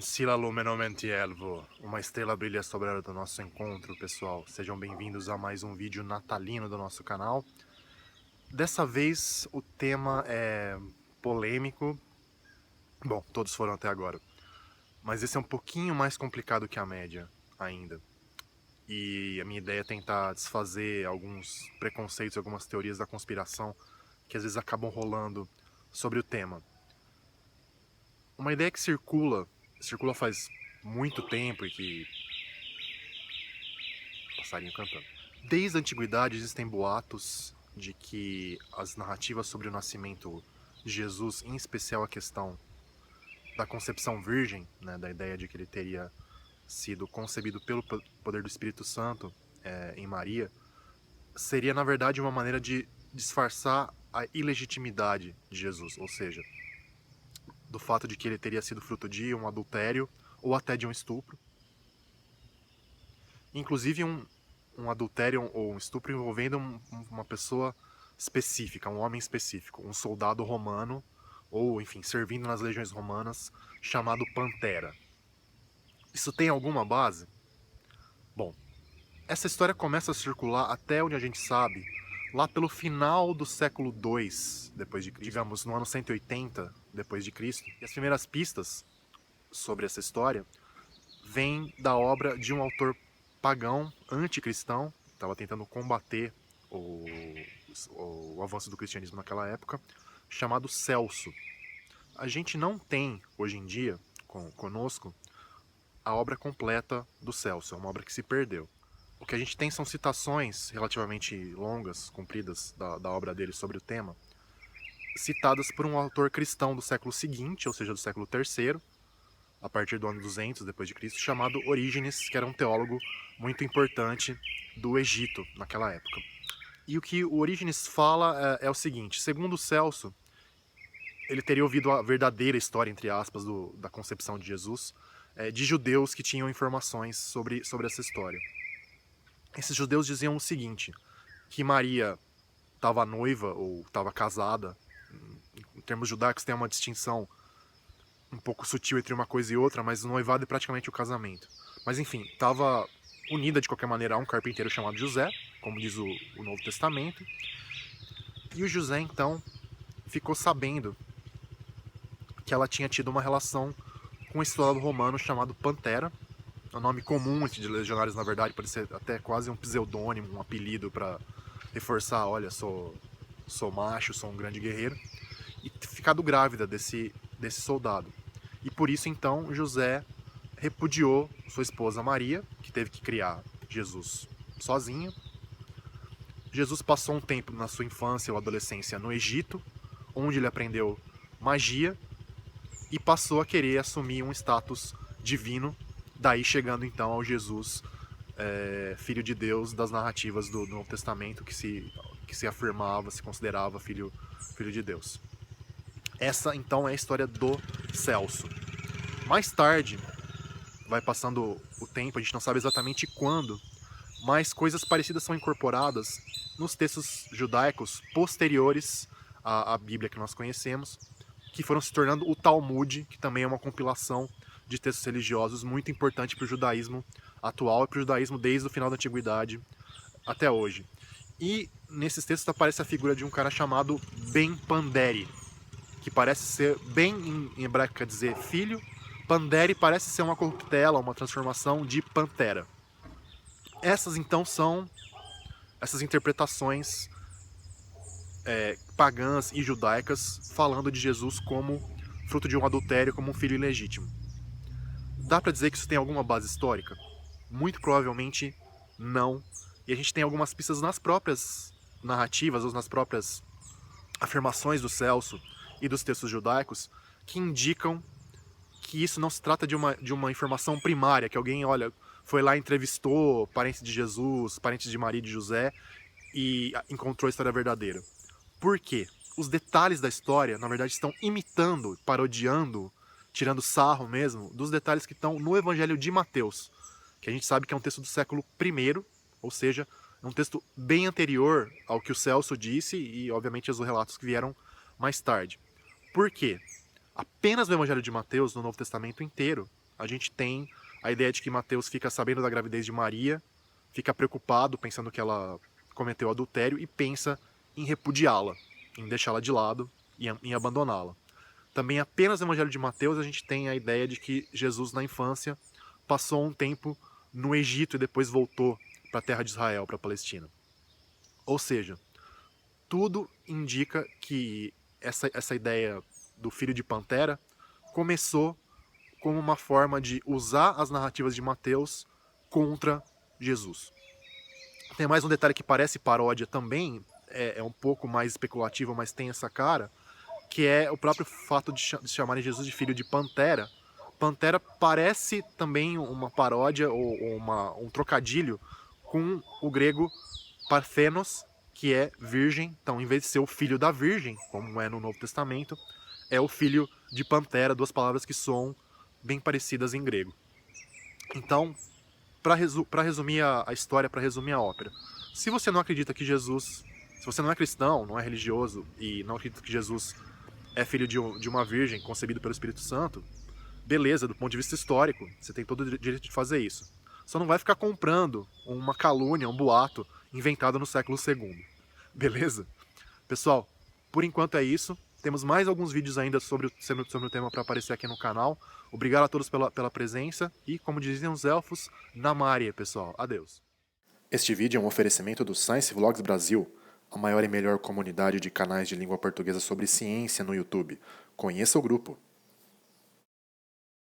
Sila Lumenomentielvo, uma estrela brilha sobre a hora do nosso encontro, pessoal. Sejam bem-vindos a mais um vídeo natalino do nosso canal. Dessa vez o tema é polêmico. Bom, todos foram até agora. Mas esse é um pouquinho mais complicado que a média ainda. E a minha ideia é tentar desfazer alguns preconceitos, algumas teorias da conspiração que às vezes acabam rolando sobre o tema. Uma ideia que circula faz muito tempo e que... Passarinho cantando. Desde a antiguidade existem boatos de que as narrativas sobre o nascimento de Jesus, em especial a questão da concepção virgem, né, da ideia de que ele teria sido concebido pelo poder do Espírito Santo em Maria, seria na verdade uma maneira de disfarçar a ilegitimidade de Jesus, ou seja, do fato de que ele teria sido fruto de um adultério ou até de um estupro. Inclusive um adultério ou um estupro envolvendo uma pessoa específica, um homem específico, um soldado romano, ou enfim, servindo nas legiões romanas, chamado Pantera. Isso tem alguma base? Bom, essa história começa a circular até onde a gente sabe, lá pelo final do século II depois de Cristo, digamos no ano 180 depois de Cristo. E as primeiras pistas sobre essa história vêm da obra de um autor pagão, anticristão, estava tentando combater o, o avanço do cristianismo naquela época, chamado Celso. A gente não tem, hoje em dia, conosco, a obra completa do Celso, é uma obra que se perdeu. O que a gente tem são citações relativamente longas, compridas, da obra dele sobre o tema, citadas por um autor cristão do século seguinte, ou seja, do século III, a partir do ano 200 depois de Cristo, chamado Orígenes, que era um teólogo muito importante do Egito naquela época. E o que o Orígenes fala é o seguinte: segundo Celso, ele teria ouvido a verdadeira história, entre aspas, da concepção de Jesus, de judeus que tinham informações sobre essa história. Esses judeus diziam o seguinte, que Maria estava noiva ou estava casada. Em termos judaicos tem uma distinção um pouco sutil entre uma coisa e outra, mas o noivado é praticamente o casamento. Mas enfim, estava unida de qualquer maneira a um carpinteiro chamado José, como diz o Novo Testamento. E o José então ficou sabendo que ela tinha tido uma relação com um soldado romano chamado Pantera. É um nome comum entre legionários, na verdade, pode ser até quase um pseudônimo, um apelido para reforçar, olha, sou macho, sou um grande guerreiro. E ficado grávida desse soldado. E por isso então José repudiou sua esposa Maria, que teve que criar Jesus sozinha. Jesus passou um tempo na sua infância ou adolescência no Egito, onde ele aprendeu magia e passou a querer assumir um status divino, daí chegando então ao Jesus, filho de Deus das narrativas do Novo Testamento, que se afirmava, se considerava filho de Deus. Essa então é a história do Celso. Mais tarde, vai passando o tempo, a gente não sabe exatamente quando, mas coisas parecidas são incorporadas nos textos judaicos posteriores à Bíblia que nós conhecemos, que foram se tornando o Talmud, que também é uma compilação de textos religiosos muito importante para o judaísmo atual e para o judaísmo desde o final da Antiguidade até hoje. E nesses textos aparece a figura de um cara chamado Ben Panderi, que parece ser, Ben em hebraico quer dizer filho, Panderi parece ser uma corruptela, uma transformação de pantera. Essas então são essas interpretações pagãs e judaicas falando de Jesus como fruto de um adultério, como um filho ilegítimo. Dá pra dizer que isso tem alguma base histórica? Muito provavelmente não. E a gente tem algumas pistas nas próprias narrativas, ou nas próprias afirmações do Celso e dos textos judaicos, que indicam que isso não se trata de uma informação primária, que alguém, olha, foi lá e entrevistou parentes de Jesus, parentes de Maria e de José e encontrou a história verdadeira. Por quê? Os detalhes da história, na verdade, estão imitando, parodiando, tirando sarro mesmo, dos detalhes que estão no Evangelho de Mateus, que a gente sabe que é um texto do século I, ou seja, é um texto bem anterior ao que o Celso disse e, obviamente, aos relatos que vieram mais tarde. Por quê? Apenas no Evangelho de Mateus, no Novo Testamento inteiro, a gente tem a ideia de que Mateus fica sabendo da gravidez de Maria, fica preocupado, pensando que ela cometeu adultério e pensa em repudiá-la, em deixá-la de lado e em abandoná-la. Também apenas no Evangelho de Mateus a gente tem a ideia de que Jesus, na infância, passou um tempo no Egito e depois voltou para a terra de Israel, para a Palestina. Ou seja, tudo indica que essa ideia do filho de Pantera começou como uma forma de usar as narrativas de Mateus contra Jesus. Tem mais um detalhe que parece paródia também, é um pouco mais especulativo, mas tem essa cara, que é o próprio fato de chamarem Jesus de filho de Pantera. Pantera parece também uma paródia ou um trocadilho com o grego Parthenos, que é virgem. Então, em vez de ser o filho da virgem, como é no Novo Testamento, é o filho de Pantera, duas palavras que soam bem parecidas em grego. Então, para resumir a história, para resumir a ópera, se você não acredita que Jesus, se você não é cristão, não é religioso e não acredita que Jesus é filho de uma virgem concebido pelo Espírito Santo, beleza, do ponto de vista histórico, você tem todo o direito de fazer isso. Só não vai ficar comprando uma calúnia, um boato inventado no século II. Beleza? Pessoal, por enquanto é isso. Temos mais alguns vídeos ainda sobre o tema para aparecer aqui no canal. Obrigado a todos pela presença e, como diziam os elfos, Namária, pessoal. Adeus. Este vídeo é um oferecimento do Science Vlogs Brasil, a maior e melhor comunidade de canais de língua portuguesa sobre ciência no YouTube. Conheça o grupo.